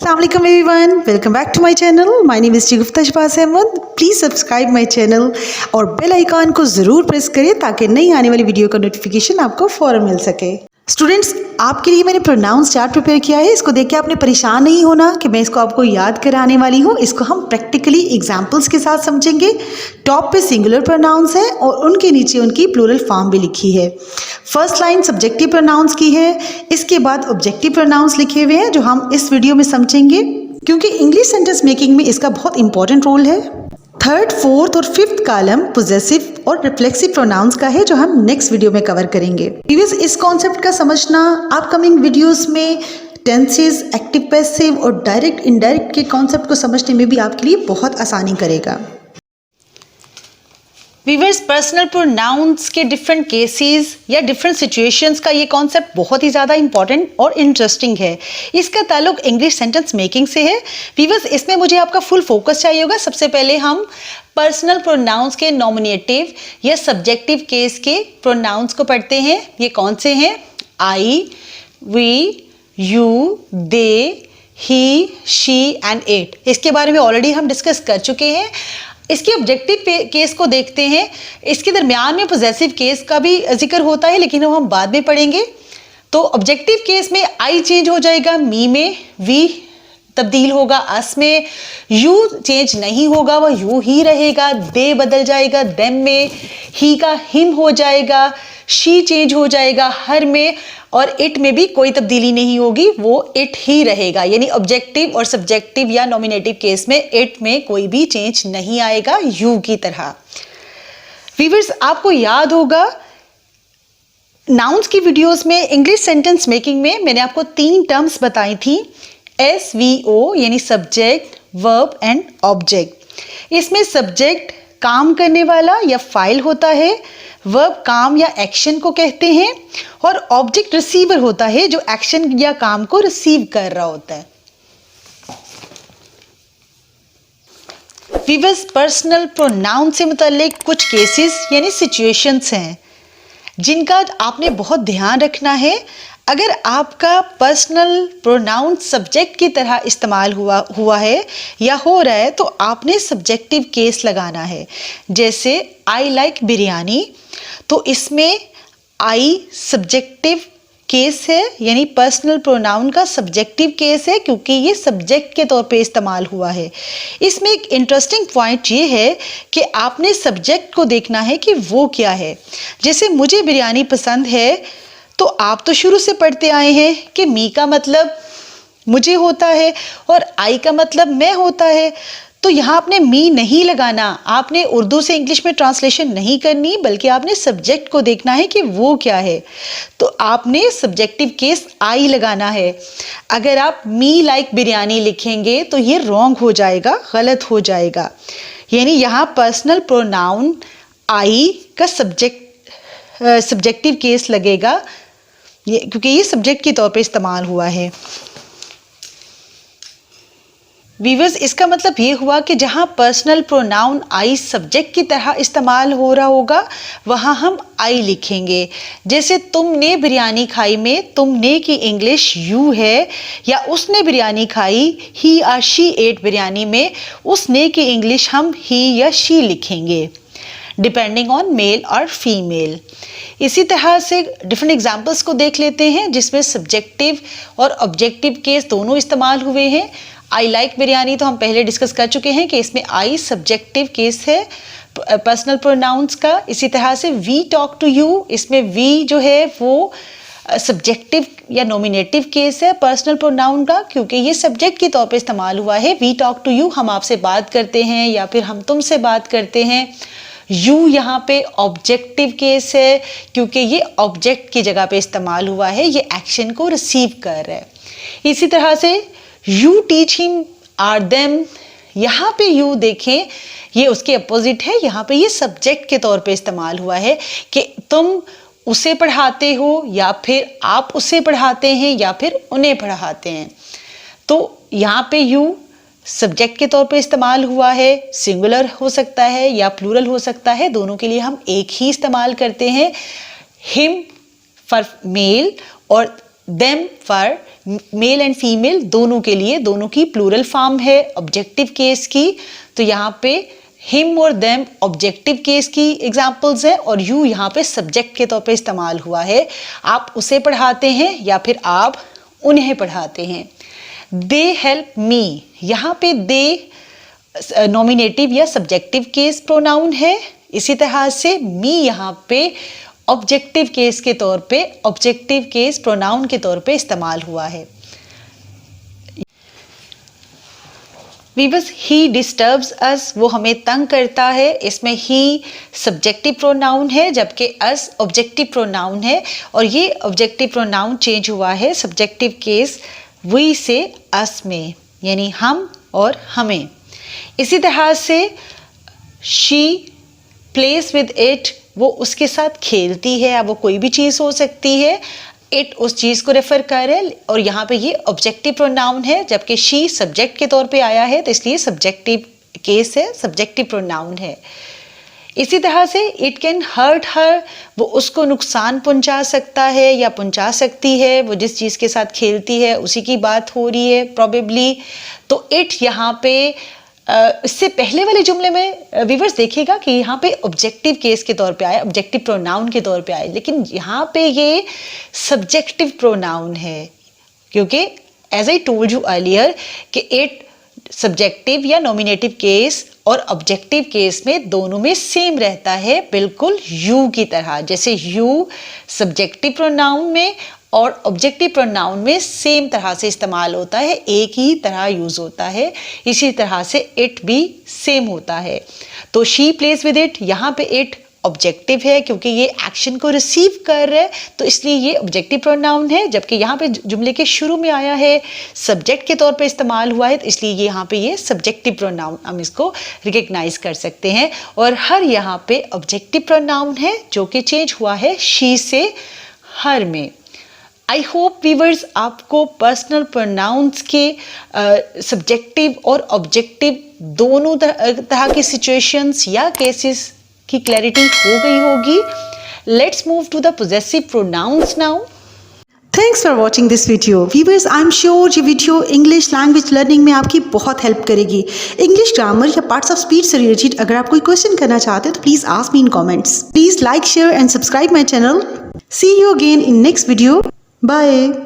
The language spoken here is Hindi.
Assalamualaikum everyone, welcome back to my channel. My name is Shagufta Shahbaz Ahmed. Please subscribe my channel और बेल आइकॉन को ज़रूर प्रेस करिए ताकि नई आने वाली वीडियो का नोटिफिकेशन आपको फ़ौरन मिल सके। स्टूडेंट्स, आपके लिए मैंने प्रोनाउंस चार्ट प्रिपेयर किया है। इसको देख के आपने परेशान नहीं होना कि मैं इसको आपको याद कराने वाली हूँ। इसको हम प्रैक्टिकली एग्जाम्पल्स के साथ समझेंगे। टॉप पे सिंगुलर प्रोनाउंस है और उनके नीचे उनकी प्लूरल फॉर्म भी लिखी है। फर्स्ट लाइन सब्जेक्टिव प्रोनाउंस की है, इसके बाद ऑब्जेक्टिव प्रोनाउंस लिखे हुए हैं जो हम इस वीडियो में समझेंगे क्योंकि इंग्लिश सेंटेंस मेकिंग में इसका बहुत इंपॉर्टेंट रोल है। थर्ड, फोर्थ और फिफ्थ कॉलम पोजेसिव और रिफ्लेक्सिव प्रोनाउंस का है जो हम नेक्स्ट वीडियो में कवर करेंगे। प्रीवियस इस कॉन्सेप्ट का समझना अपकमिंग वीडियोस में टेंसेस, एक्टिव पैसिव और डायरेक्ट इनडायरेक्ट के कॉन्सेप्ट को समझने में भी आपके लिए बहुत आसानी करेगा। वीवर्स, पर्सनल प्रोनाउंस के डिफरेंट केसेस या डिफरेंट सिचुएशंस का ये कॉन्सेप्ट बहुत ही ज़्यादा इंपॉर्टेंट और इंटरेस्टिंग है। इसका ताल्लुक इंग्लिश सेंटेंस मेकिंग से है। वीवर्स, इसमें मुझे आपका फुल फोकस चाहिए होगा। सबसे पहले हम पर्सनल प्रोनाउंस के नॉमिनेटिव या सब्जेक्टिव केस के प्रोनाउंस को पढ़ते हैं। ये कौन से हैं? I, we, you, they, he, she and it. इसके बारे में ऑलरेडी हम डिस्कस कर चुके हैं। इसके ऑब्जेक्टिव केस को देखते हैं। इसके दरमियान में पोजेसिव केस का भी जिक्र होता है लेकिन वो हम बाद में पढ़ेंगे। तो ऑब्जेक्टिव केस में आई चेंज हो जाएगा मी में, वी तब्दील होगा अस में, यू चेंज नहीं होगा, वह यू ही रहेगा, दे बदल जाएगा देम में, ही का हिम हो जाएगा, शी चेंज हो जाएगा हर में और इट में भी कोई तब्दीली नहीं होगी, वो इट ही रहेगा। यानी ऑब्जेक्टिव और सब्जेक्टिव या नॉमिनेटिव केस में इट में कोई भी चेंज नहीं आएगा यू की तरह। वीवर्स, आपको याद होगा नाउन्स की वीडियोस में इंग्लिश सेंटेंस मेकिंग में मैंने आपको 3 टर्म्स बताई थी, SVO यानी सब्जेक्ट, वर्ब एंड ऑब्जेक्ट। इसमें सब्जेक्ट काम करने वाला या फाइल होता है, वर्ब काम या एक्शन को कहते हैं और ऑब्जेक्ट रिसीवर होता है जो एक्शन या काम को रिसीव कर रहा होता है। वीवर्स, पर्सनल प्रोनाउन से मुताल्लिक कुछ केसेस यानी सिचुएशंस हैं जिनका आपने बहुत ध्यान रखना है। अगर आपका पर्सनल प्रोनाउन सब्जेक्ट की तरह इस्तेमाल हुआ है या हो रहा है तो आपने सब्जेक्टिव केस लगाना है। जैसे आई लाइक बिरयानी, तो इसमें आई सब्जेक्टिव केस है यानी पर्सनल प्रोनाउन का सब्जेक्टिव केस है क्योंकि ये सब्जेक्ट के तौर पे इस्तेमाल हुआ है। इसमें एक इंटरेस्टिंग पॉइंट ये है कि आपने सब्जेक्ट को देखना है कि वो क्या है। जैसे मुझे बिरयानी पसंद है तो आप तो शुरू से पढ़ते आए हैं कि मी का मतलब मुझे होता है और आई का मतलब मैं होता है। तो यहाँ आपने मी नहीं लगाना, आपने उर्दू से इंग्लिश में ट्रांसलेशन नहीं करनी बल्कि आपने सब्जेक्ट को देखना है कि वो क्या है। तो आपने सब्जेक्टिव केस आई लगाना है। अगर आप मी लाइक बिरयानी लिखेंगे तो ये रॉन्ग हो जाएगा, गलत हो जाएगा। यानी यहाँ पर्सनल प्रोनाउन आई का सब्जेक्टिव केस लगेगा क्योंकि ये सब्जेक्ट के तौर पे इस्तेमाल हुआ है। वीवर्स, इसका मतलब ये हुआ कि जहाँ पर्सनल प्रोनाउन आई सब्जेक्ट की तरह इस्तेमाल हो रहा होगा वहाँ हम आई लिखेंगे। जैसे तुमने बिरयानी खाई में तुमने की इंग्लिश यू है या उसने बिरयानी खाई ही और शी एट बिरयानी में उसने की इंग्लिश हम ही या शी लिखेंगे डिपेंडिंग ऑन मेल और फीमेल। इसी तरह से डिफरेंट एग्जाम्पल्स को देख लेते हैं जिसमें सब्जेक्टिव और ऑब्जेक्टिव केस दोनों इस्तेमाल हुए हैं। आई लाइक बिरयानी तो हम पहले डिस्कस कर चुके हैं कि इसमें आई सब्जेक्टिव केस है पर्सनल प्रोनाउंस का। इसी तरह से वी टॉक टू यू, इसमें वी जो है वो सब्जेक्टिव या नॉमिनेटिव केस है पर्सनल प्रोनाउन का क्योंकि ये सब्जेक्ट के तौर पे इस्तेमाल हुआ है। वी टॉक टू यू, हम आपसे बात करते हैं या फिर हम तुमसे बात करते हैं। यू यहाँ पे ऑब्जेक्टिव केस है क्योंकि ये ऑब्जेक्ट की जगह पे इस्तेमाल हुआ है, ये एक्शन को रिसीव कर रहा है। इसी तरह से you teach him or them, यहाँ पे यू देखें ये उसके अपोजिट है, यहाँ पे ये सब्जेक्ट के तौर पे इस्तेमाल हुआ है कि तुम उसे पढ़ाते हो या फिर आप उसे पढ़ाते हैं या फिर उन्हें पढ़ाते हैं। तो यहाँ पे यू सब्जेक्ट के तौर पे इस्तेमाल हुआ है, सिंगुलर हो सकता है या प्लूरल हो सकता है, दोनों के लिए हम एक ही इस्तेमाल करते हैं। हिम फॉर मेल और them for male and female, दोनों के लिए, दोनों की प्लूरल फॉर्म है ऑब्जेक्टिव केस की। तो यहाँ पे हिम और देम ऑब्जेक्टिव केस की एग्जाम्पल्स हैं और यू यहाँ पे सब्जेक्ट के तौर पे इस्तेमाल हुआ है। आप उसे पढ़ाते हैं या फिर आप उन्हें पढ़ाते हैं। दे हेल्प मी, यहाँ पे दे नॉमिनेटिव या सब्जेक्टिव केस प्रोनाउन है। इसी तरह से मी यहाँ पे ऑब्जेक्टिव केस के तौर पे, ऑब्जेक्टिव केस प्रोनाउन के तौर पे इस्तेमाल हुआ है। वीवर्स, ही डिस्टर्ब्स अस, वो हमें तंग करता है। इसमें ही सब्जेक्टिव प्रोनाउन है जबकि अस ऑब्जेक्टिव प्रोनाउन है और ये ऑब्जेक्टिव प्रोनाउन चेंज हुआ है सब्जेक्टिव केस वी से अस में, यानी हम और हमें। इसी तरह से शी प्लेस विद इट, वो उसके साथ खेलती है। अब वो कोई भी चीज़ हो सकती है, इट उस चीज़ को रेफर करे और यहाँ पे ये ऑब्जेक्टिव प्रोनाउन है जबकि शी सब्जेक्ट के तौर पे आया है तो इसलिए सब्जेक्टिव केस है, सब्जेक्टिव प्रोनाउन है। इसी तरह से इट कैन हर्ट हर, वो उसको नुकसान पहुंचा सकता है या पहुंचा सकती है। वो जिस चीज़ के साथ खेलती है उसी की बात हो रही है प्रॉबेबली। तो इट यहाँ पे इससे पहले वाले जुमले में व्यूअर्स देखिएगा कि यहाँ पे ऑब्जेक्टिव केस के तौर पे आया, ऑब्जेक्टिव प्रोनाउन के तौर पे आया, लेकिन यहाँ पे ये सब्जेक्टिव प्रोनाउन है क्योंकि as I told you earlier कि इट सब्जेक्टिव या नॉमिनेटिव केस और ऑब्जेक्टिव केस में दोनों में सेम रहता है, बिल्कुल यू की तरह। जैसे यू सब्जेक्टिव प्रोनाउन में और ऑब्जेक्टिव प्रोनाउन में सेम तरह से इस्तेमाल होता है, एक ही तरह यूज होता है। इसी तरह से इट भी सेम होता है। तो शी प्लेस विद इट, यहाँ पे इट ऑब्जेक्टिव है क्योंकि ये एक्शन को रिसीव कर रहा है तो इसलिए ये ऑब्जेक्टिव प्रोनाउन है, जबकि यहाँ पे जुमले के शुरू में आया है, सब्जेक्ट के तौर पे इस्तेमाल हुआ है तो इसलिए ये यहाँ पे ये सब्जेक्टिव प्रोनाउन हम इसको रिकग्नाइज कर सकते हैं। और हर यहाँ पे ऑब्जेक्टिव प्रोनाउन है जो कि चेंज हुआ है शी से हर में। आई होप व्यूअर्स आपको पर्सनल प्रोनाउंस के सब्जेक्टिव और ऑब्जेक्टिव दोनों तरह की सिचुएशंस या केसेस की क्लैरिटी हो गई होगी। Let's move to the possessive pronouns now. Thanks for watching this video. Viewers, I am sure ये वीडियो इंग्लिश लैंग्वेज लर्निंग में आपकी बहुत हेल्प करेगी। इंग्लिश ग्रामर या पार्ट्स ऑफ स्पीच से रिलेटेड अगर आप कोई क्वेश्चन करना चाहते हो तो please ask me in comments. Please like, share and subscribe my channel. See you again in next video. Bye.